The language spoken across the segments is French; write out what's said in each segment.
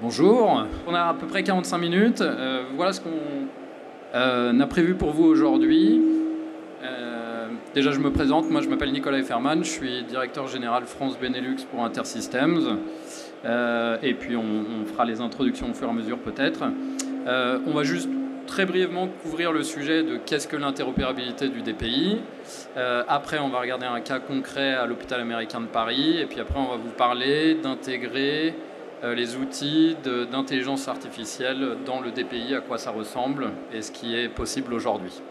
Bonjour, on a à peu près 45 minutes. Voilà ce qu'on a prévu pour vous aujourd'hui. Déjà, je me présente. Moi, je m'appelle Nicolas Efferman. Je suis directeur général France Benelux pour Intersystems. Et puis, on fera les introductions au fur et à mesure, peut-être. On va juste très brièvement couvrir le sujet de qu'est-ce que l'interopérabilité du DPI. Après, on va regarder un cas concret à l'hôpital américain de Paris. Et puis après, on va vous parler d'intégrer les outils d'intelligence artificielle dans le DPI, à quoi ça ressemble et ce qui est possible aujourd'hui.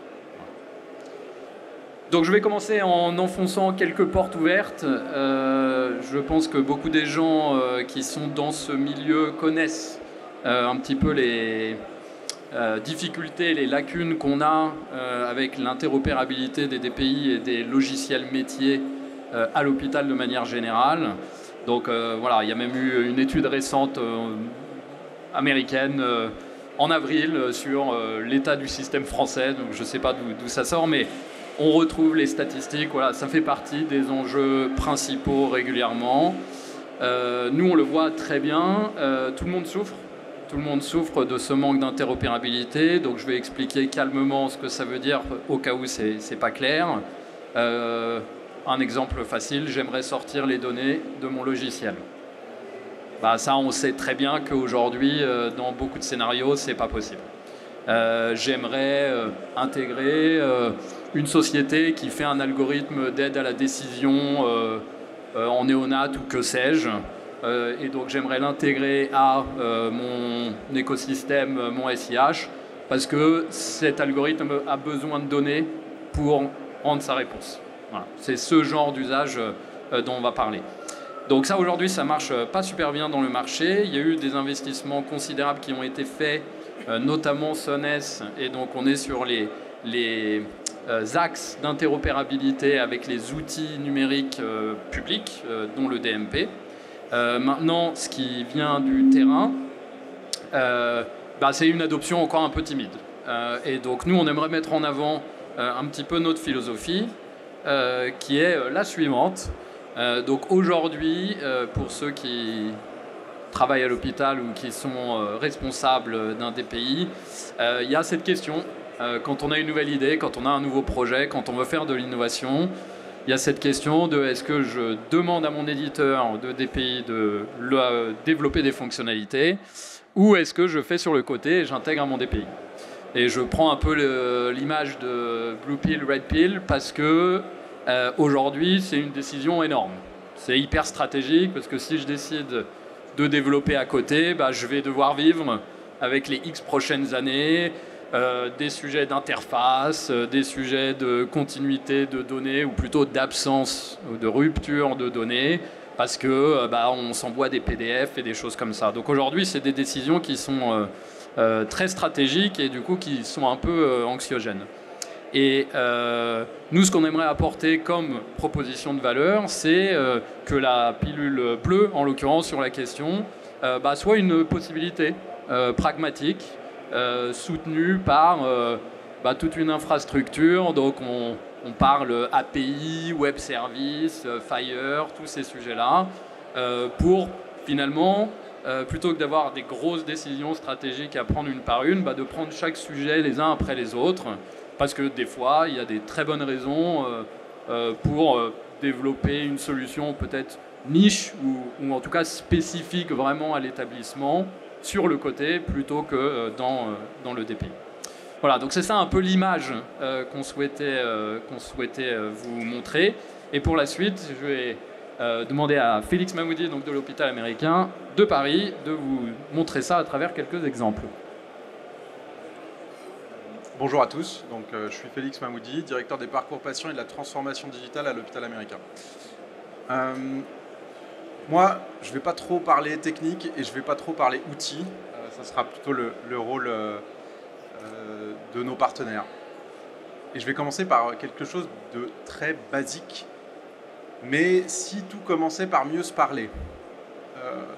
Donc je vais commencer en enfonçant quelques portes ouvertes. Je pense que beaucoup des gens qui sont dans ce milieu connaissent un petit peu les difficultés, les lacunes qu'on a avec l'interopérabilité des DPI et des logiciels métiers à l'hôpital de manière générale. Donc voilà, il y a même eu une étude récente américaine en avril sur l'état du système français. Donc je ne sais pas d'où ça sort, mais on retrouve les statistiques. Voilà, ça fait partie des enjeux principaux régulièrement. Nous, on le voit très bien. Tout le monde souffre. Tout le monde souffre de ce manque d'interopérabilité. Donc je vais expliquer calmement ce que ça veut dire au cas où c'est pas clair. Un exemple facile, j'aimerais sortir les données de mon logiciel. Bah, ça, on sait très bien qu'aujourd'hui, dans beaucoup de scénarios, c'est pas possible. J'aimerais intégrer une société qui fait un algorithme d'aide à la décision en néonat ou que sais-je. Et donc, j'aimerais l'intégrer à mon écosystème, mon SIH, parce que cet algorithme a besoin de données pour rendre sa réponse. Voilà. C'est ce genre d'usage dont on va parler. Donc ça, aujourd'hui, ça marche pas super bien dans le marché. Il y a eu des investissements considérables qui ont été faits, notamment SONES, et donc on est sur les axes d'interopérabilité avec les outils numériques publics, dont le DMP. Maintenant, ce qui vient du terrain, c'est une adoption encore un peu timide. Et donc nous, on aimerait mettre en avant un petit peu notre philosophie, qui est la suivante. Donc aujourd'hui, pour ceux qui travaillent à l'hôpital ou qui sont responsables d'un DPI, il y a cette question. Quand on a une nouvelle idée, quand on a un nouveau projet, quand on veut faire de l'innovation, il y a cette question de est-ce que je demande à mon éditeur de DPI de développer des fonctionnalités ou est-ce que je fais sur le côté et j'intègre à mon DPI. Et je prends un peu l'image de Blue Pill, Red Pill parce que aujourd'hui, c'est une décision énorme. C'est hyper stratégique parce que si je décide de développer à côté, je vais devoir vivre avec les X prochaines années des sujets d'interface, des sujets de continuité de données ou plutôt d'absence ou de rupture de données parce que on s'envoie des PDF et des choses comme ça. Donc aujourd'hui, c'est des décisions qui sont très stratégiques et du coup qui sont un peu anxiogènes. Et nous, ce qu'on aimerait apporter comme proposition de valeur, c'est que la pilule bleue, en l'occurrence sur la question, soit une possibilité pragmatique, soutenue par toute une infrastructure. Donc on parle API, Web Service, Fire, tous ces sujets-là, pour finalement, plutôt que d'avoir des grosses décisions stratégiques à prendre une par une, de prendre chaque sujet les uns après les autres. Parce que des fois, il y a des très bonnes raisons pour développer une solution peut-être niche ou en tout cas spécifique vraiment à l'établissement sur le côté plutôt que dans le DPI. Voilà, donc c'est ça un peu l'image qu'on souhaitait vous montrer. Et pour la suite, je vais demander à Félix Mahmoudi, donc de l'hôpital américain de Paris, de vous montrer ça à travers quelques exemples. Bonjour à tous, donc, je suis Félix Mahmoudi, directeur des parcours patients et de la transformation digitale à l'hôpital américain. Moi, je ne vais pas trop parler technique et je ne vais pas trop parler outils, ça sera plutôt le rôle de nos partenaires. Et je vais commencer par quelque chose de très basique, mais si tout commençait par mieux se parler.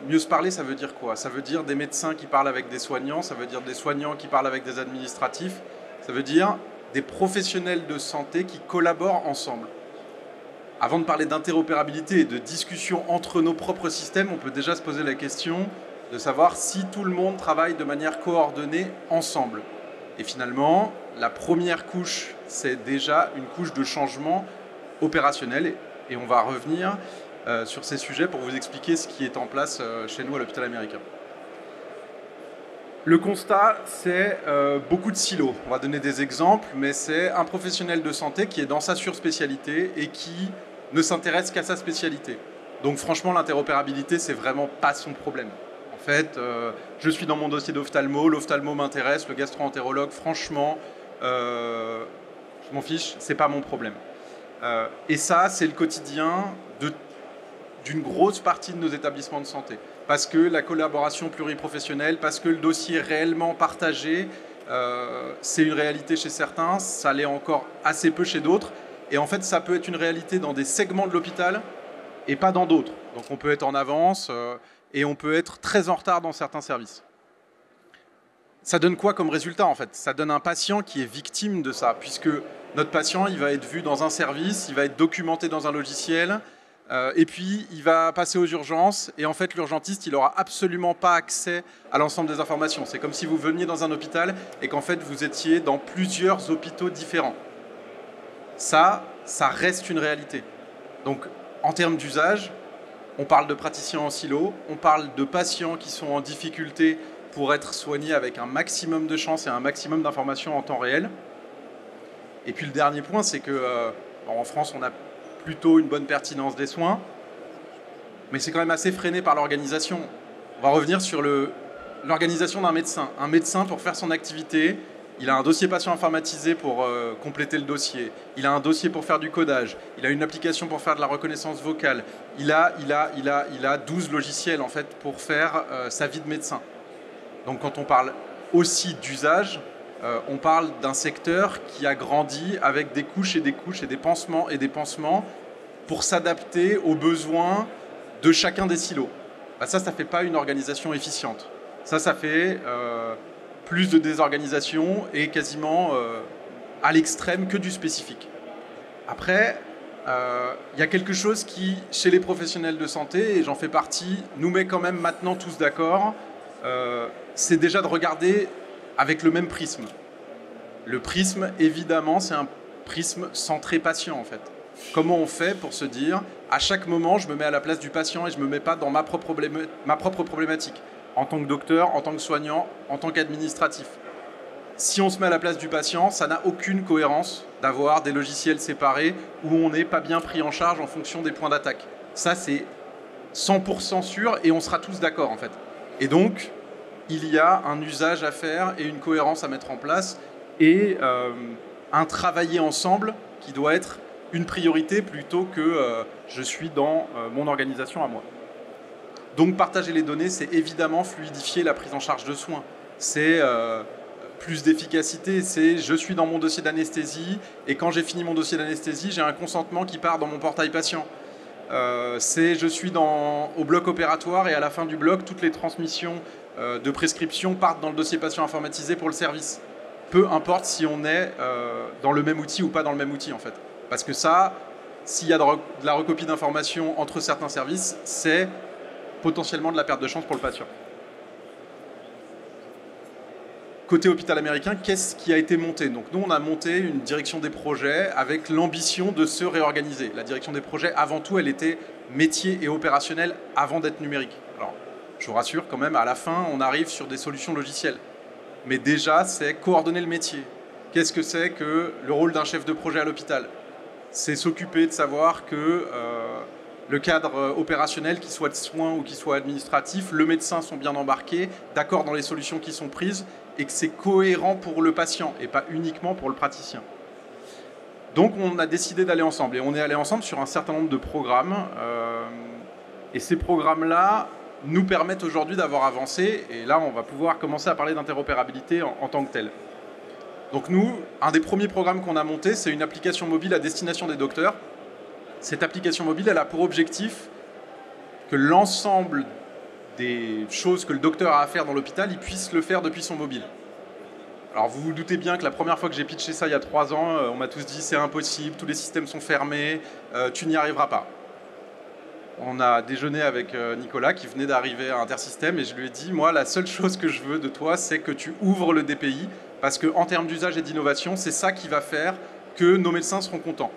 Mieux se parler, ça veut dire quoi? Ça veut dire des médecins qui parlent avec des soignants, ça veut dire des soignants qui parlent avec des administratifs, ça veut dire des professionnels de santé qui collaborent ensemble. Avant de parler d'interopérabilité et de discussion entre nos propres systèmes, on peut déjà se poser la question de savoir si tout le monde travaille de manière coordonnée ensemble. Et finalement, la première couche, c'est déjà une couche de changement opérationnel. Et on va revenir sur ces sujets pour vous expliquer ce qui est en place chez nous à l'hôpital américain. Le constat, c'est beaucoup de silos. On va donner des exemples, mais c'est un professionnel de santé qui est dans sa surspécialité et qui ne s'intéresse qu'à sa spécialité. Donc franchement, l'interopérabilité, c'est vraiment pas son problème. En fait, je suis dans mon dossier d'ophtalmo, l'ophtalmo m'intéresse, le gastro-entérologue, franchement, je m'en fiche, c'est pas mon problème. Et ça, c'est le quotidien d'une grosse partie de nos établissements de santé. Parce que la collaboration pluriprofessionnelle, parce que le dossier est réellement partagé, c'est une réalité chez certains, ça l'est encore assez peu chez d'autres. Et en fait, ça peut être une réalité dans des segments de l'hôpital et pas dans d'autres. Donc on peut être en avance et on peut être très en retard dans certains services. Ça donne quoi comme résultat en fait? Ça donne un patient qui est victime de ça, puisque notre patient, il va être vu dans un service, il va être documenté dans un logiciel, et puis il va passer aux urgences, et en fait l'urgentiste, il n'aura absolument pas accès à l'ensemble des informations. C'est comme si vous veniez dans un hôpital et qu'en fait vous étiez dans plusieurs hôpitaux différents. Ça reste une réalité. Donc en termes d'usage, on parle de praticiens en silo, on parle de patients qui sont en difficulté pour être soignés avec un maximum de chances et un maximum d'informations en temps réel. Et puis le dernier point, c'est que en France, on a plutôt une bonne pertinence des soins, mais c'est quand même assez freiné par l'organisation. On va revenir sur l'organisation d'un médecin. Un médecin, pour faire son activité, il a un dossier patient informatisé pour compléter le dossier, il a un dossier pour faire du codage, il a une application pour faire de la reconnaissance vocale, il a 12 logiciels en fait pour faire sa vie de médecin. Donc quand on parle aussi d'usage, on parle d'un secteur qui a grandi avec des couches et des couches et des pansements pour s'adapter aux besoins de chacun des silos. Bah ça ne fait pas une organisation efficiente. Ça fait plus de désorganisation et quasiment à l'extrême que du spécifique. Après, y a quelque chose qui, chez les professionnels de santé, et j'en fais partie, nous met quand même maintenant tous d'accord, c'est déjà de regarder avec le même prisme. Le prisme, évidemment, c'est un prisme centré patient, en fait. Comment on fait pour se dire, à chaque moment, je me mets à la place du patient et je ne me mets pas dans ma propre problématique, en tant que docteur, en tant que soignant, en tant qu'administratif. Si on se met à la place du patient, ça n'a aucune cohérence d'avoir des logiciels séparés où on n'est pas bien pris en charge en fonction des points d'attaque. Ça, c'est 100% sûr et on sera tous d'accord, en fait. Et donc, il y a un usage à faire et une cohérence à mettre en place et un travailler ensemble qui doit être une priorité plutôt que je suis dans mon organisation à moi. Donc partager les données, c'est évidemment fluidifier la prise en charge de soins. C'est plus d'efficacité, c'est je suis dans mon dossier d'anesthésie et quand j'ai fini mon dossier d'anesthésie, j'ai un consentement qui part dans mon portail patient. C'est je suis au bloc opératoire et à la fin du bloc, toutes les transmissions de prescription partent dans le dossier patient informatisé pour le service. Peu importe si on est dans le même outil ou pas dans le même outil en fait. Parce que ça, s'il y a de la recopie d'informations entre certains services, c'est potentiellement de la perte de chance pour le patient. Côté hôpital américain, qu'est-ce qui a été monté? Donc nous, on a monté une direction des projets avec l'ambition de se réorganiser. La direction des projets, avant tout, elle était métier et opérationnelle avant d'être numérique. Alors, je vous rassure quand même, à la fin, on arrive sur des solutions logicielles. Mais déjà, c'est coordonner le métier. Qu'est-ce que c'est que le rôle d'un chef de projet à l'hôpital? C'est s'occuper de savoir que le cadre opérationnel, qu'il soit de soins ou qu'il soit administratif, le médecin sont bien embarqués, d'accord dans les solutions qui sont prises, et que c'est cohérent pour le patient et pas uniquement pour le praticien. Donc on a décidé d'aller ensemble et on est allé ensemble sur un certain nombre de programmes et ces programmes-là nous permettent aujourd'hui d'avoir avancé et là on va pouvoir commencer à parler d'interopérabilité en tant que tel. Donc nous, un des premiers programmes qu'on a monté, c'est une application mobile à destination des docteurs. Cette application mobile, elle a pour objectif que l'ensemble des choses que le docteur a à faire dans l'hôpital, il puisse le faire depuis son mobile. Alors vous vous doutez bien que la première fois que j'ai pitché ça il y a 3 ans, on m'a tous dit c'est impossible, tous les systèmes sont fermés, tu n'y arriveras pas. on a déjeuné avec Nicolas qui venait d'arriver à Intersystem et je lui ai dit, moi, la seule chose que je veux de toi, c'est que tu ouvres le DPI parce qu'en termes d'usage et d'innovation, c'est ça qui va faire que nos médecins seront contents.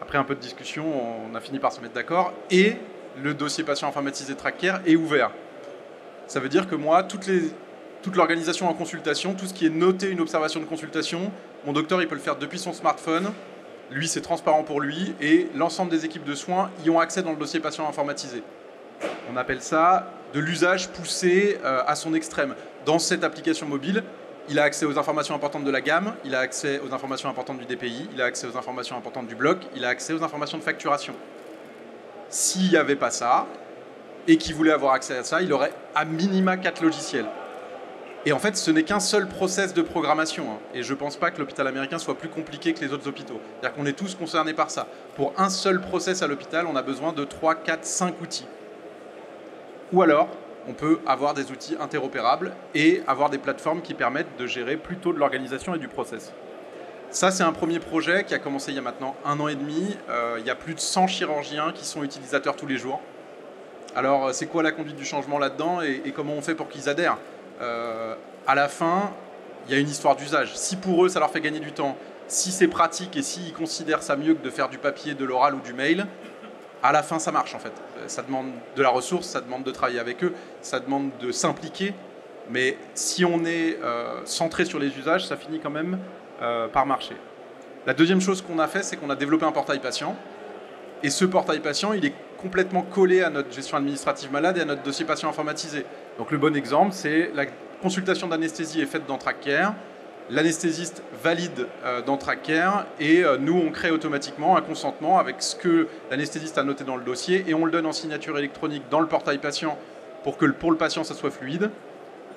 Après un peu de discussion, on a fini par se mettre d'accord et le dossier patient informatisé TrackCare est ouvert. Ça veut dire que moi, toute l'organisation en consultation, tout ce qui est noté une observation de consultation, mon docteur il peut le faire depuis son smartphone. Lui, c'est transparent pour lui et l'ensemble des équipes de soins y ont accès dans le dossier patient informatisé. On appelle ça de l'usage poussé à son extrême. Dans cette application mobile, il a accès aux informations importantes de la gamme, il a accès aux informations importantes du DPI, il a accès aux informations importantes du bloc, il a accès aux informations de facturation. S'il n'y avait pas ça, et qu'il voulait avoir accès à ça, il aurait à minima 4 logiciels. Et en fait, ce n'est qu'un seul process de programmation. Et je ne pense pas que l'hôpital américain soit plus compliqué que les autres hôpitaux. C'est-à-dire qu'on est tous concernés par ça. Pour un seul process à l'hôpital, on a besoin de 3, 4, 5 outils. Ou alors, on peut avoir des outils interopérables et avoir des plateformes qui permettent de gérer plutôt de l'organisation et du process. Ça, c'est un premier projet qui a commencé il y a maintenant 1 an et demi. Il y a plus de 100 chirurgiens qui sont utilisateurs tous les jours. Alors, c'est quoi la conduite du changement là-dedans et comment on fait pour qu'ils adhèrent ? À la fin, il y a une histoire d'usage. Si pour eux, ça leur fait gagner du temps, si c'est pratique et s'ils considèrent ça mieux que de faire du papier, de l'oral ou du mail, à la fin, ça marche en fait. Ça demande de la ressource, ça demande de travailler avec eux, ça demande de s'impliquer. Mais si on est centré sur les usages, ça finit quand même par marcher. La deuxième chose qu'on a fait, c'est qu'on a développé un portail patient. Et ce portail patient, il est complètement collé à notre gestion administrative malade et à notre dossier patient informatisé. Donc le bon exemple, c'est la consultation d'anesthésie est faite dans TrackCare, l'anesthésiste valide dans TrackCare et nous, on crée automatiquement un consentement avec ce que l'anesthésiste a noté dans le dossier et on le donne en signature électronique dans le portail patient pour que pour le patient, ça soit fluide.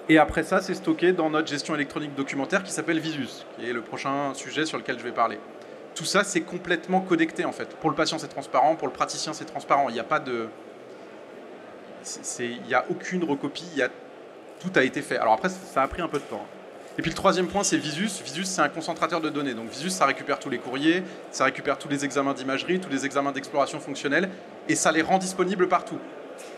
Et après ça, c'est stocké dans notre gestion électronique documentaire qui s'appelle Visus, qui est le prochain sujet sur lequel je vais parler. Tout ça, c'est complètement connecté en fait. Pour le patient, c'est transparent. Pour le praticien, c'est transparent. Il n'y a pas de... Il n'y a aucune recopie. Tout a été fait. Alors après, ça a pris un peu de temps. Et puis le troisième point, c'est Visus. Visus, c'est un concentrateur de données. Donc Visus, ça récupère tous les courriers, ça récupère tous les examens d'imagerie, tous les examens d'exploration fonctionnelle, et ça les rend disponibles partout.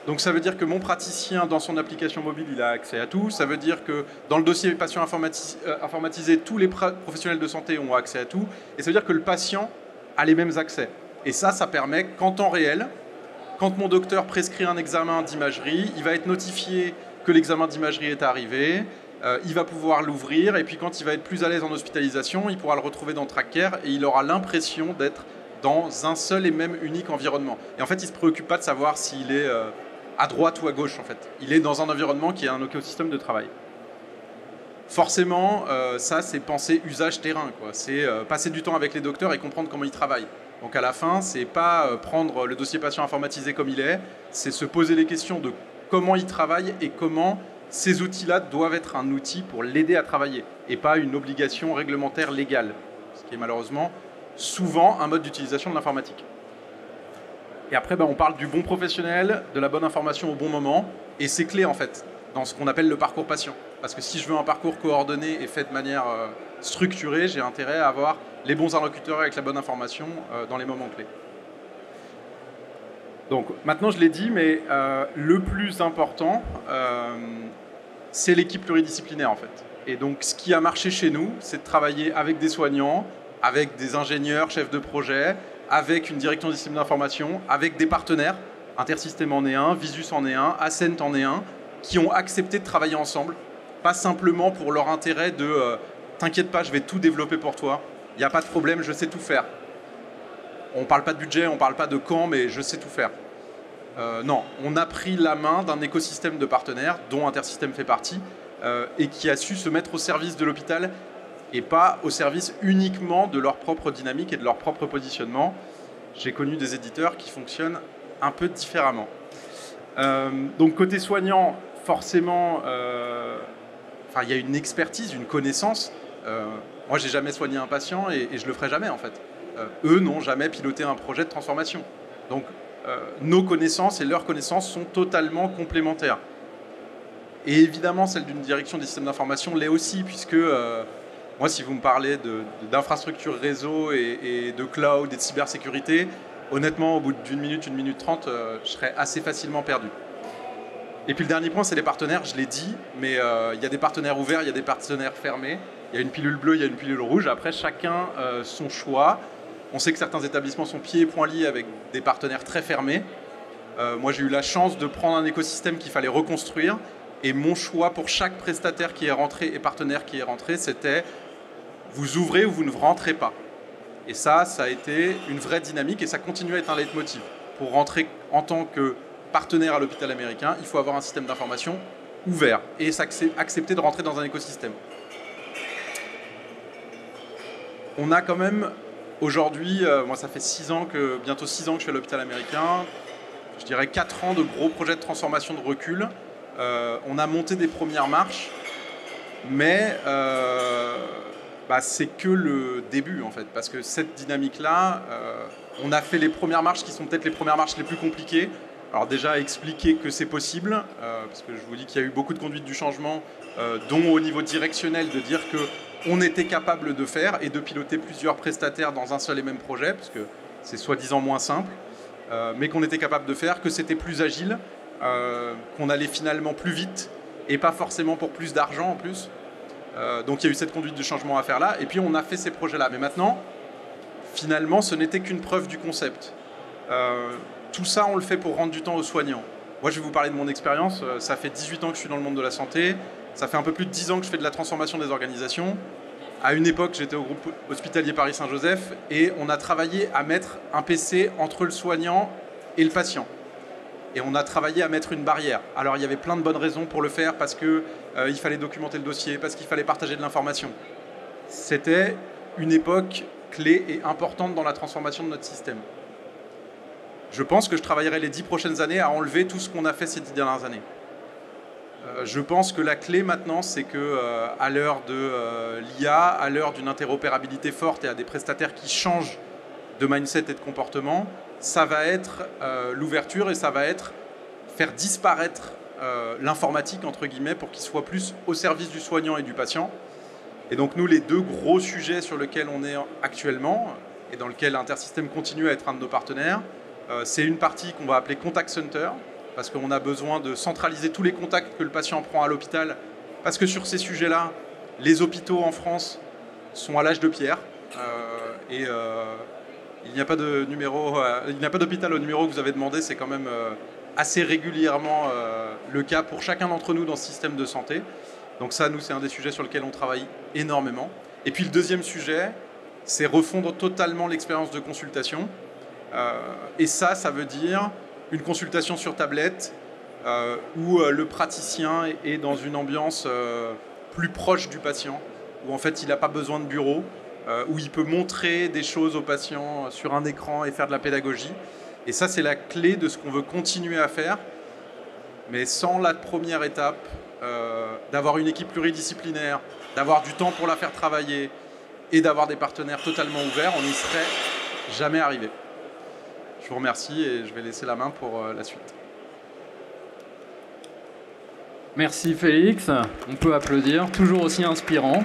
Donc ça veut dire que mon praticien, dans son application mobile, il a accès à tout. Ça veut dire que dans le dossier patient informatisé, tous les professionnels de santé ont accès à tout. Et ça veut dire que le patient a les mêmes accès. Et ça permet qu'en temps réel, quand mon docteur prescrit un examen d'imagerie, il va être notifié que l'examen d'imagerie est arrivé, il va pouvoir l'ouvrir, et puis quand il va être plus à l'aise en hospitalisation, il pourra le retrouver dans TrackCare, et il aura l'impression d'être dans un seul et même unique environnement. Et en fait, il ne se préoccupe pas de savoir s'il est à droite ou à gauche, en fait. Il est dans un environnement qui est un écosystème de travail. Forcément, ça, c'est penser usage terrain, quoi. C'est passer du temps avec les docteurs et comprendre comment ils travaillent. Donc à la fin, c'est pas prendre le dossier patient informatisé comme il est, c'est se poser les questions de comment il travaille et comment ces outils-là doivent être un outil pour l'aider à travailler et pas une obligation réglementaire légale, ce qui est malheureusement souvent un mode d'utilisation de l'informatique. Et après, on parle du bon professionnel, de la bonne information au bon moment, et c'est clé en fait dans ce qu'on appelle le parcours patient. Parce que si je veux un parcours coordonné et fait de manière structurée, j'ai intérêt à avoir les bons interlocuteurs avec la bonne information dans les moments clés. Donc maintenant je l'ai dit, mais le plus important, c'est l'équipe pluridisciplinaire en fait. Et donc ce qui a marché chez nous, c'est de travailler avec des soignants, avec des ingénieurs, chefs de projet, avec une direction des systèmes d'information, avec des partenaires, Intersystem en est un, Visus en est un, Ascent en est un, qui ont accepté de travailler ensemble, pas simplement pour leur intérêt de t'inquiète pas, je vais tout développer pour toi, il n'y a pas de problème, je sais tout faire. On ne parle pas de budget, on ne parle pas de quand, mais je sais tout faire. Non, on a pris la main d'un écosystème de partenaires, dont Intersystem fait partie, et qui a su se mettre au service de l'hôpital et pas au service uniquement de leur propre dynamique et de leur propre positionnement. J'ai connu des éditeurs qui fonctionnent un peu différemment. Donc côté soignant, forcément, il y a une expertise, une connaissance. Moi, j'ai jamais soigné un patient et je le ferai jamais en fait. Eux n'ont jamais piloté un projet de transformation. Donc nos connaissances et leurs connaissances sont totalement complémentaires. Et évidemment, celle d'une direction des systèmes d'information l'est aussi, puisque moi, si vous me parlez d'infrastructures réseau et de cloud et de cybersécurité, honnêtement, au bout d'une minute, 1 minute 30, je serais assez facilement perdu. Et puis le dernier point, c'est les partenaires, je l'ai dit, mais il y a des partenaires ouverts, il y a des partenaires fermés. Il y a une pilule bleue, il y a une pilule rouge. Après, chacun son choix. On sait que certains établissements sont pieds et poings liés avec des partenaires très fermés. Moi, j'ai eu la chance de prendre un écosystème qu'il fallait reconstruire. Et mon choix pour chaque prestataire qui est rentré et partenaire qui est rentré, c'était vous ouvrez ou vous ne rentrez pas. Et ça a été une vraie dynamique et ça continue à être un leitmotiv. Pour rentrer en tant que partenaire à l'hôpital américain, il faut avoir un système d'information ouvert et accepter de rentrer dans un écosystème. On a quand même aujourd'hui, moi ça fait bientôt 6 ans que je suis à l'hôpital américain, je dirais 4 ans de gros projets de transformation de recul. On a monté des premières marches, mais c'est que le début en fait, parce que cette dynamique-là, on a fait les premières marches qui sont peut-être les premières marches les plus compliquées. Alors déjà expliquer que c'est possible, parce que je vous dis qu'il y a eu beaucoup de conduite du changement, dont au niveau directionnel, de dire qu'on était capable de faire et de piloter plusieurs prestataires dans un seul et même projet, parce que c'est soi-disant moins simple, mais qu'on était capable de faire, que c'était plus agile, qu'on allait finalement plus vite, et pas forcément pour plus d'argent en plus. Donc il y a eu cette conduite du changement à faire là, et puis on a fait ces projets-là. Mais maintenant, finalement, ce n'était qu'une preuve du concept. Tout ça, on le fait pour rendre du temps aux soignants. Moi, je vais vous parler de mon expérience. Ça fait 18 ans que je suis dans le monde de la santé. Ça fait un peu plus de 10 ans que je fais de la transformation des organisations. À une époque, j'étais au groupe hospitalier Paris-Saint-Joseph et on a travaillé à mettre un PC entre le soignant et le patient. Et on a travaillé à mettre une barrière. Alors, il y avait plein de bonnes raisons pour le faire, parce qu'il fallait documenter le dossier, parce qu'il fallait partager de l'information. C'était une époque clé et importante dans la transformation de notre système. Je pense que je travaillerai les 10 prochaines années à enlever tout ce qu'on a fait ces 10 dernières années. Je pense que la clé maintenant, c'est qu'à l'heure de l'IA, à l'heure d'une interopérabilité forte et à des prestataires qui changent de mindset et de comportement, ça va être l'ouverture et ça va être faire disparaître l'informatique, entre guillemets, pour qu'il soit plus au service du soignant et du patient. Et donc nous, les deux gros sujets sur lesquels on est actuellement, et dans lesquels Intersystem continue à être un de nos partenaires, c'est une partie qu'on va appeler Contact Center, parce qu'on a besoin de centraliser tous les contacts que le patient prend à l'hôpital, parce que sur ces sujets-là, les hôpitaux en France sont à l'âge de pierre, et il n'y a pas de numéro, il n'y a pas d'hôpital au numéro que vous avez demandé, c'est quand même assez régulièrement le cas pour chacun d'entre nous dans ce système de santé. Donc ça, nous, c'est un des sujets sur lesquels on travaille énormément. Et puis le deuxième sujet, c'est refondre totalement l'expérience de consultation. Et ça veut dire une consultation sur tablette où le praticien est dans une ambiance plus proche du patient, où en fait il n'a pas besoin de bureau, où il peut montrer des choses aux patients sur un écran et faire de la pédagogie. Et ça, c'est la clé de ce qu'on veut continuer à faire. Mais sans la première étape, d'avoir une équipe pluridisciplinaire, d'avoir du temps pour la faire travailler et d'avoir des partenaires totalement ouverts, on n'y serait jamais arrivé. Je vous remercie et je vais laisser la main pour la suite. Merci Félix, on peut applaudir, toujours aussi inspirant.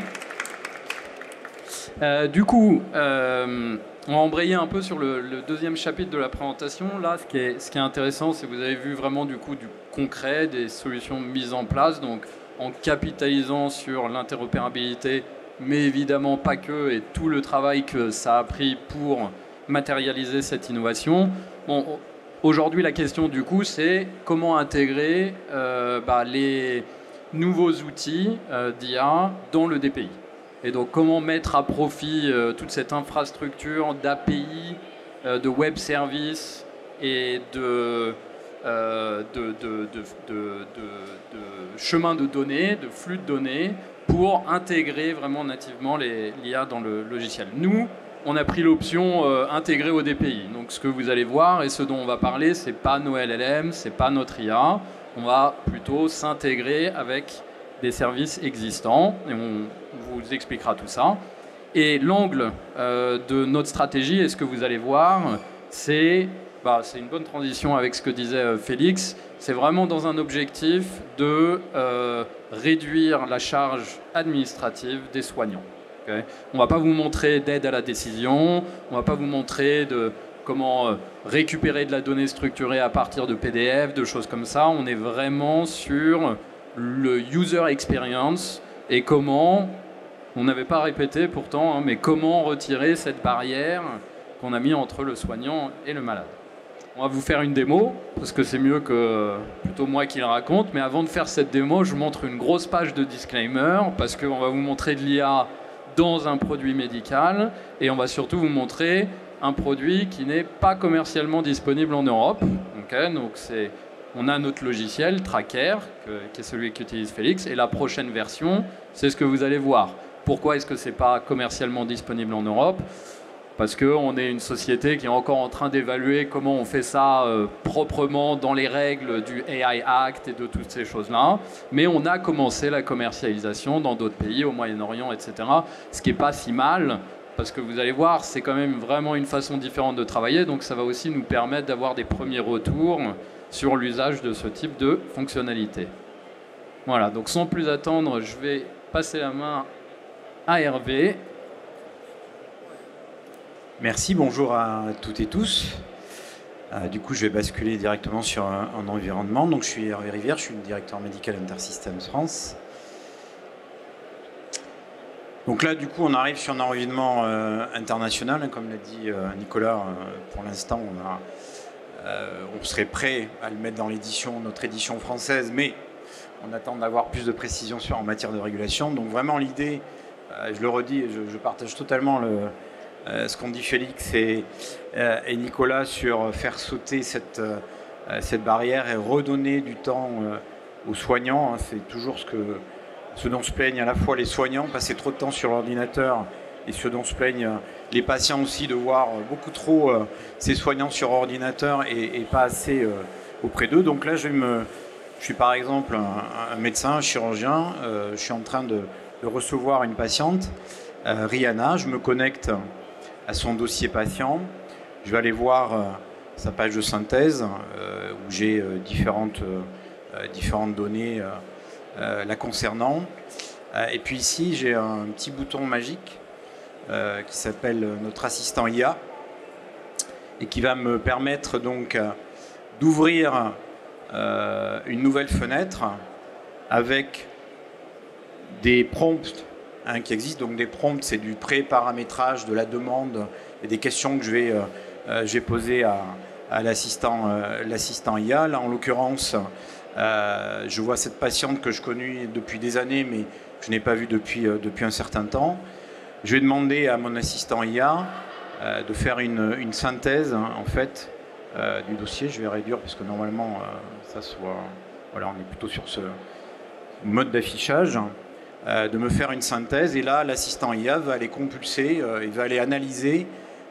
Du coup, on va embrayer un peu sur le deuxième chapitre de la présentation. Là, ce qui est intéressant, c'est que vous avez vu vraiment du coup du concret, des solutions mises en place, donc en capitalisant sur l'interopérabilité, mais évidemment pas que, et tout le travail que ça a pris pour matérialiser cette innovation. Bon, aujourd'hui, la question du coup, c'est comment intégrer les nouveaux outils d'IA dans le DPI. Et donc, comment mettre à profit toute cette infrastructure d'API, de web services et de chemins de données, de flux de données, pour intégrer vraiment nativement l'IA dans le logiciel. Nous, on a pris l'option intégrée au DPI. Donc, ce que vous allez voir et ce dont on va parler, c'est pas nos LLM, c'est pas notre IA. On va plutôt s'intégrer avec des services existants et on vous expliquera tout ça. Et l'angle de notre stratégie, et ce que vous allez voir, c'est une bonne transition avec ce que disait Félix, c'est vraiment dans un objectif de réduire la charge administrative des soignants. Okay. On ne va pas vous montrer d'aide à la décision, on ne va pas vous montrer de comment récupérer de la donnée structurée à partir de PDF, de choses comme ça. On est vraiment sur le user experience et comment, on n'avait pas répété pourtant, hein, mais comment retirer cette barrière qu'on a mis entre le soignant et le malade. On va vous faire une démo, parce que c'est mieux que plutôt moi qui le raconte, mais avant de faire cette démo, je vous montre une grosse page de disclaimer, parce qu'on va vous montrer de l'IA dans un produit médical, et on va surtout vous montrer un produit qui n'est pas commercialement disponible en Europe. Okay, donc on a notre logiciel, Tracker, qui est celui qu'utilise Félix, et la prochaine version, c'est ce que vous allez voir. Pourquoi est-ce que ce n'est pas commercialement disponible en Europe ? Parce qu'on est une société qui est encore en train d'évaluer comment on fait ça proprement dans les règles du AI Act et de toutes ces choses-là. Mais on a commencé la commercialisation dans d'autres pays, au Moyen-Orient, etc. Ce qui n'est pas si mal, parce que vous allez voir, c'est quand même vraiment une façon différente de travailler. Donc ça va aussi nous permettre d'avoir des premiers retours sur l'usage de ce type de fonctionnalité. Voilà, donc sans plus attendre, je vais passer la main à Hervé. Merci, bonjour à toutes et tous. Du coup, je vais basculer directement sur un environnement. Donc, je suis Hervé Rivière, je suis le directeur médical Intersystems France. Donc là, du coup, on arrive sur un environnement international. Comme l'a dit Nicolas, pour l'instant, on serait prêt à le mettre dans notre édition française, mais on attend d'avoir plus de précision en matière de régulation. Donc vraiment, l'idée, je le redis, je partage totalement ce qu'ont dit Félix et Nicolas sur faire sauter cette barrière et redonner du temps aux soignants. C'est toujours ce dont se plaignent à la fois les soignants, passer trop de temps sur l'ordinateur, et ce dont se plaignent les patients aussi, de voir beaucoup trop ces soignants sur ordinateur et pas assez auprès d'eux. Donc là, je suis par exemple un médecin, un chirurgien, je suis en train de recevoir une patiente, Rihanna, je me connecte à son dossier patient. Je vais aller voir sa page de synthèse où j'ai différentes données la concernant. Et puis ici, j'ai un petit bouton magique qui s'appelle notre assistant IA et qui va me permettre donc d'ouvrir une nouvelle fenêtre avec des prompts qui existent. Donc des prompts, c'est du pré-paramétrage de la demande et des questions que je vais poser à l'assistant IA. Là, en l'occurrence, je vois cette patiente que je connais depuis des années, mais que je n'ai pas vue depuis un certain temps. Je vais demander à mon assistant IA de faire une synthèse, en fait, du dossier. Je vais réduire parce que normalement, voilà, on est plutôt sur ce mode d'affichage. De me faire une synthèse, et là l'assistant IA va aller compulser, il va aller analyser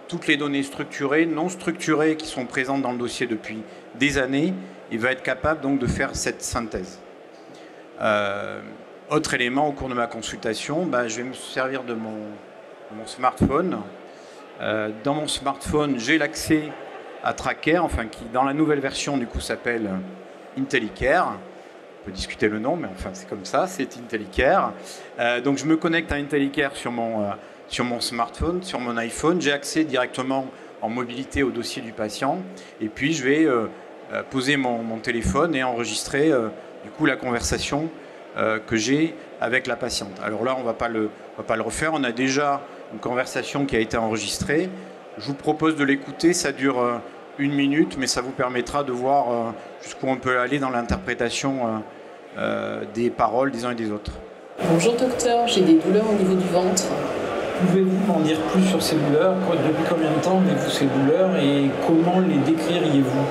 toutes les données structurées, non structurées qui sont présentes dans le dossier depuis des années. Il va être capable donc de faire cette synthèse. Autre élément, au cours de ma consultation, je vais me servir de mon smartphone. Dans mon smartphone, j'ai l'accès à Tracker, qui dans la nouvelle version du coup s'appelle IntelliCare. On peut discuter le nom, mais enfin c'est comme ça, c'est IntelliCare. Donc je me connecte à IntelliCare sur mon smartphone, sur mon iPhone. J'ai accès directement en mobilité au dossier du patient. Et puis je vais poser mon téléphone et enregistrer du coup la conversation que j'ai avec la patiente. Alors là, on va pas le refaire. On a déjà une conversation qui a été enregistrée. Je vous propose de l'écouter. Ça dure 1 minute, mais ça vous permettra de voir jusqu'où on peut aller dans l'interprétation des paroles des uns et des autres. Bonjour docteur, j'ai des douleurs au niveau du ventre. Pouvez-vous m'en dire plus sur ces douleurs? Depuis combien de temps avez-vous ces douleurs et comment les décririez-vous?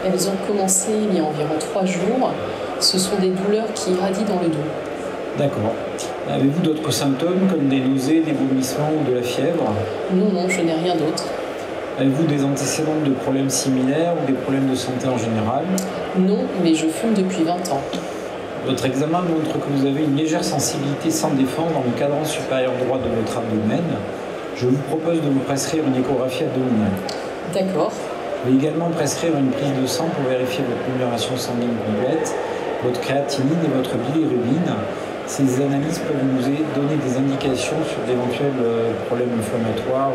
Elles ont commencé il y a environ 3 jours. Ce sont des douleurs qui irradient dans le dos. D'accord. Avez-vous d'autres symptômes comme des nausées, des vomissements ou de la fièvre? Non, je n'ai rien d'autre. Avez-vous des antécédents de problèmes similaires ou des problèmes de santé en général? Non, mais je fume depuis 20 ans. Votre examen montre que vous avez une légère sensibilité sans défense dans le cadran supérieur droit de votre abdomen. Je vous propose de vous prescrire une échographie abdominale. D'accord. Je vais également prescrire une prise de sang pour vérifier votre numération sanguine complète, votre créatinine et votre bilirubine. Ces analyses peuvent nous donner des indications sur d'éventuels problèmes inflammatoires.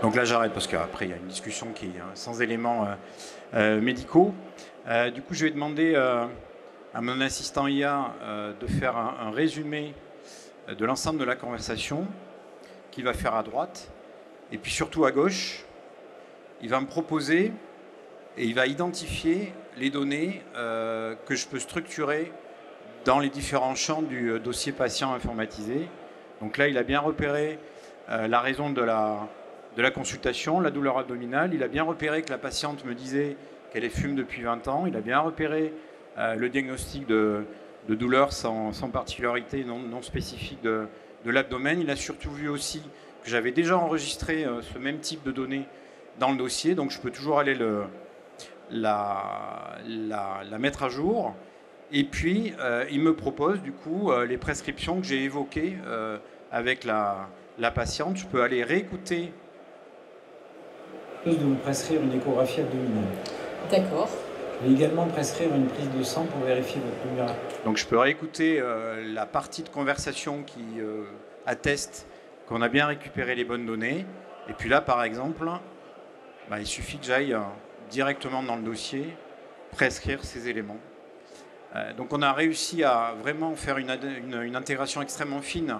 Donc là, j'arrête parce qu'après, il y a une discussion qui est sans éléments médicaux. Du coup, je vais demander à mon assistant IA de faire un résumé de l'ensemble de la conversation qu'il va faire à droite. Et puis surtout à gauche, il va me proposer et il va identifier les données que je peux structurer dans les différents champs du dossier patient informatisé. Donc là, il a bien repéré la raison de la consultation, la douleur abdominale. Il a bien repéré que la patiente me disait qu'elle fume depuis 20 ans. Il a bien repéré le diagnostic de douleur sans particularité non spécifique de l'abdomen. Il a surtout vu aussi que j'avais déjà enregistré ce même type de données dans le dossier. Donc je peux toujours aller la mettre à jour. Et puis, il me propose du coup les prescriptions que j'ai évoquées avec la patiente. Je peux aller réécouter. De me prescrire une échographie abdominale. D'accord. Je vais également prescrire une prise de sang pour vérifier votre numéro. Donc je peux réécouter la partie de conversation qui atteste qu'on a bien récupéré les bonnes données. Et puis là, par exemple, il suffit que j'aille directement dans le dossier prescrire ces éléments. Donc on a réussi à vraiment faire une intégration extrêmement fine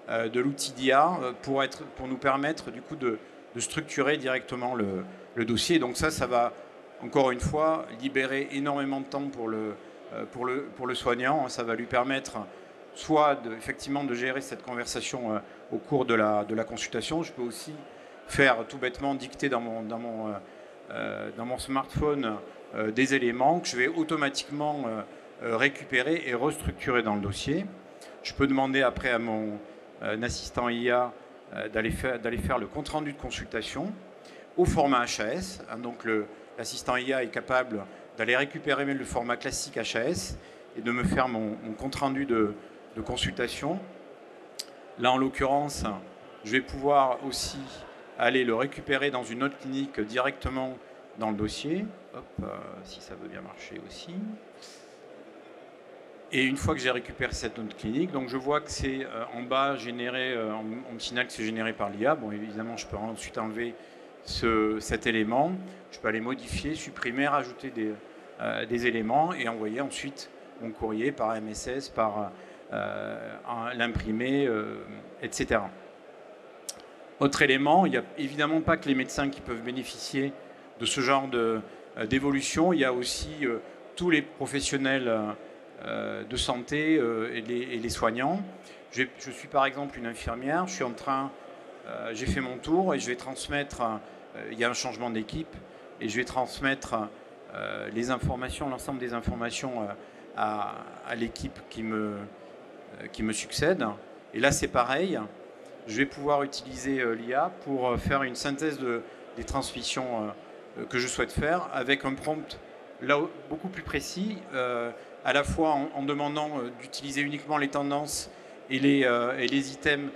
de l'outil d'IA pour nous permettre du coup de structurer directement le dossier. Donc ça va encore une fois libérer énormément de temps pour le soignant. Ça va lui permettre soit effectivement de gérer cette conversation au cours de la consultation. Je peux aussi faire tout bêtement dicter dans mon smartphone des éléments que je vais automatiquement récupérer et restructurer dans le dossier. Je peux demander après à mon assistant IA d'aller faire le compte-rendu de consultation au format HAS. Donc l'assistant IA est capable d'aller récupérer le format classique HAS et de me faire mon compte-rendu de consultation. Là, en l'occurrence, je vais pouvoir aussi aller le récupérer dans une autre clinique directement dans le dossier. Hop, si ça veut bien marcher aussi. Et une fois que j'ai récupéré cette autre clinique, donc je vois que c'est en bas généré, on me signale que c'est généré par l'IA. Bon, évidemment, je peux ensuite enlever cet élément. Je peux aller modifier, supprimer, rajouter des éléments et envoyer ensuite mon courrier par MSS, par l'imprimer, etc. Autre élément, il n'y a évidemment pas que les médecins qui peuvent bénéficier de ce genre d'évolution. Il y a aussi tous les professionnels de santé et les soignants. Je suis par exemple une infirmière, j'ai fait mon tour et je vais transmettre, il y a un changement d'équipe, et je vais transmettre les informations, l'ensemble des informations à l'équipe qui me succède. Et là c'est pareil, je vais pouvoir utiliser l'IA pour faire une synthèse des transmissions que je souhaite faire avec un prompt là beaucoup plus précis, à la fois en demandant d'utiliser uniquement les tendances et les items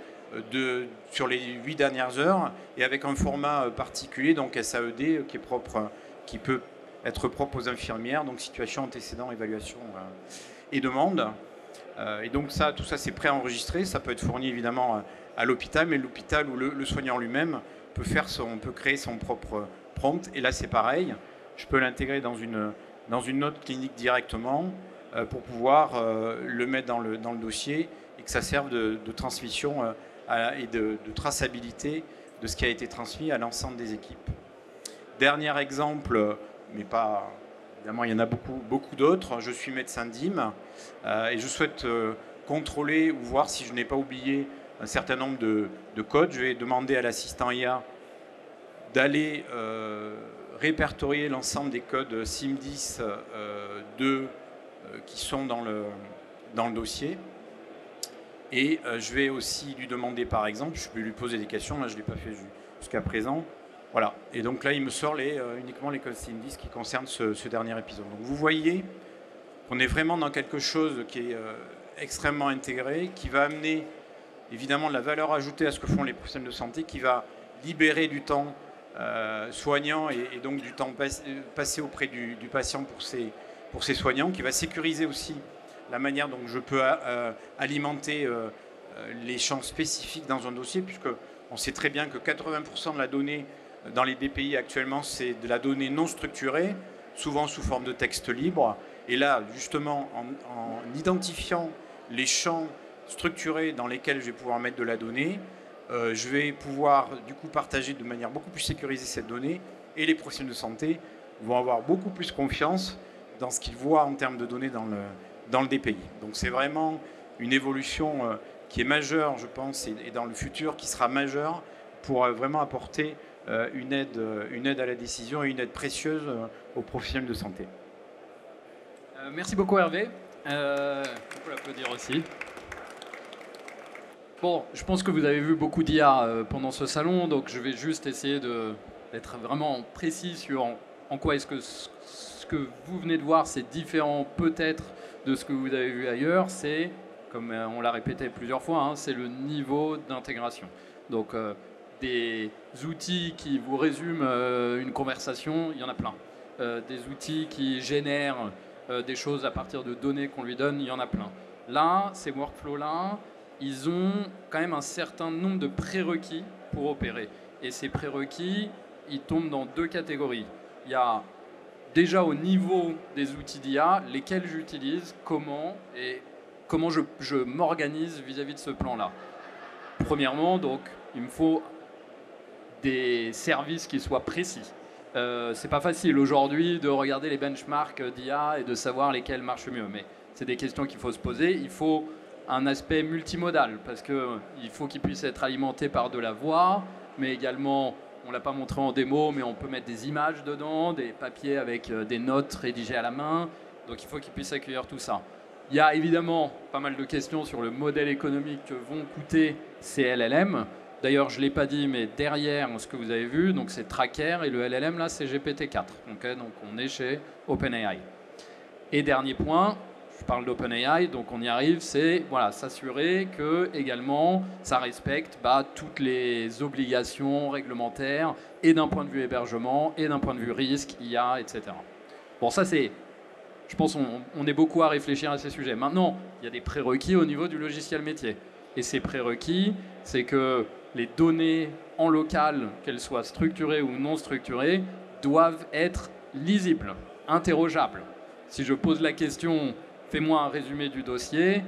sur les 8 dernières heures, et avec un format particulier, donc SAED, qui peut être propre aux infirmières, donc situation, antécédent, évaluation et demande. Et donc tout ça c'est préenregistré, ça peut être fourni évidemment à l'hôpital, mais l'hôpital ou le soignant lui-même peut créer son propre prompt. Et là c'est pareil, je peux l'intégrer dans une autre clinique directement pour pouvoir le mettre dans le dossier et que ça serve de transmission et de traçabilité de ce qui a été transmis à l'ensemble des équipes. Dernier exemple, mais pas... Évidemment, il y en a beaucoup d'autres. Je suis médecin DIM et je souhaite contrôler ou voir si je n'ai pas oublié un certain nombre de codes. Je vais demander à l'assistant IA d'aller répertorier l'ensemble des codes SIM10 qui sont dans le dossier. Et je vais aussi lui demander, par exemple, je peux lui poser des questions, là je ne l'ai pas fait jusqu'à présent. Voilà, et donc là il me sort uniquement les codes SIM10 qui concernent ce dernier épisode. Donc vous voyez qu'on est vraiment dans quelque chose qui est extrêmement intégré, qui va amener évidemment de la valeur ajoutée à ce que font les professionnels de santé, qui va libérer du temps soignant et donc du temps passé auprès du patient pour ses soignants, qui va sécuriser aussi la manière dont je peux alimenter les champs spécifiques dans un dossier, puisque On sait très bien que 80% de la donnée dans les DPI actuellement, c'est de la donnée non structurée, souvent sous forme de texte libre. Et là, justement, en identifiant les champs structurés dans lesquels je vais pouvoir mettre de la donnée, je vais pouvoir du coup partager de manière beaucoup plus sécurisée cette donnée, et les professionnels de santé vont avoir beaucoup plus confiance dans ce qu'ils voient en termes de données dans le DPI. Donc c'est vraiment une évolution qui est majeure, je pense, et dans le futur qui sera majeure pour vraiment apporter une aide à la décision et une aide précieuse aux professionnels de santé. Merci beaucoup Hervé. On peut l'applaudir aussi. Bon, je pense que vous avez vu beaucoup d'IA pendant ce salon, donc je vais juste essayer d'être vraiment précis sur en quoi est-ce que ce que vous venez de voir, c'est différent peut-être de ce que vous avez vu ailleurs. C'est, comme on l'a répété plusieurs fois, hein, c'est le niveau d'intégration. Donc des outils qui vous résument une conversation, il y en a plein. Des outils qui génèrent des choses à partir de données qu'on lui donne, il y en a plein. Là, ces workflows-là, ils ont quand même un certain nombre de prérequis pour opérer. Et ces prérequis, ils tombent dans deux catégories. Il y a déjà au niveau des outils d'IA, lesquels j'utilise, comment je m'organise vis-à-vis de ce plan-là. Premièrement, donc, il me faut des services qui soient précis. C'est pas facile aujourd'hui de regarder les benchmarks d'IA et de savoir lesquels marchent mieux, mais c'est des questions qu'il faut se poser. Il faut un aspect multimodal, parce qu'il faut qu'il puisse être alimenté par de la voix, mais également, on ne l'a pas montré en démo, mais on peut mettre des images dedans, des papiers avec des notes rédigées à la main, donc il faut qu'il puisse accueillir tout ça. Il y a évidemment pas mal de questions sur le modèle économique que vont coûter ces LLM. D'ailleurs, je ne l'ai pas dit, mais derrière ce que vous avez vu, donc c'est Tracker, et le LLM là, c'est GPT-4. Okay, donc on est chez OpenAI. Et dernier point, je parle d'OpenAI, donc on y arrive, c'est voilà, s'assurer que également ça respecte toutes les obligations réglementaires, et d'un point de vue hébergement, et d'un point de vue risque, IA, etc. Bon, ça c'est, je pense on est beaucoup à réfléchir à ces sujets. Maintenant, il y a des prérequis au niveau du logiciel métier. Et ces prérequis, c'est que les données en local, qu'elles soient structurées ou non structurées, doivent être lisibles, interrogeables. Si je pose la question, fais-moi un résumé du dossier,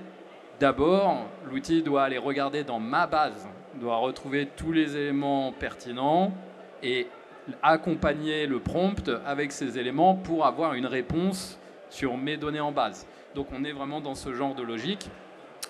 d'abord, l'outil doit aller regarder dans ma base, doit retrouver tous les éléments pertinents et accompagner le prompt avec ces éléments pour avoir une réponse sur mes données en base. Donc on est vraiment dans ce genre de logique.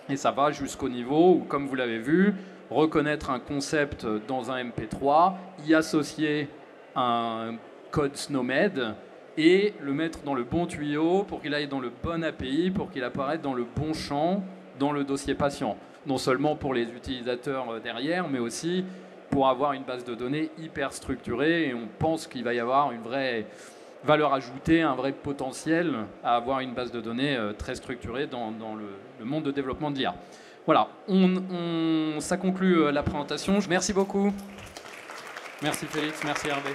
Et ça va jusqu'au niveau où, comme vous l'avez vu, reconnaître un concept dans un MP3, y associer un code SNOMED et le mettre dans le bon tuyau pour qu'il aille dans le bon API, pour qu'il apparaisse dans le bon champ dans le dossier patient. Non seulement pour les utilisateurs derrière, mais aussi pour avoir une base de données hyper structurée. Et on pense qu'il va y avoir une vraie valeur ajoutée, un vrai potentiel à avoir une base de données très structurée dans le monde de développement de l'IA. Voilà, ça conclut la présentation. Merci beaucoup. Merci Félix, merci Hervé.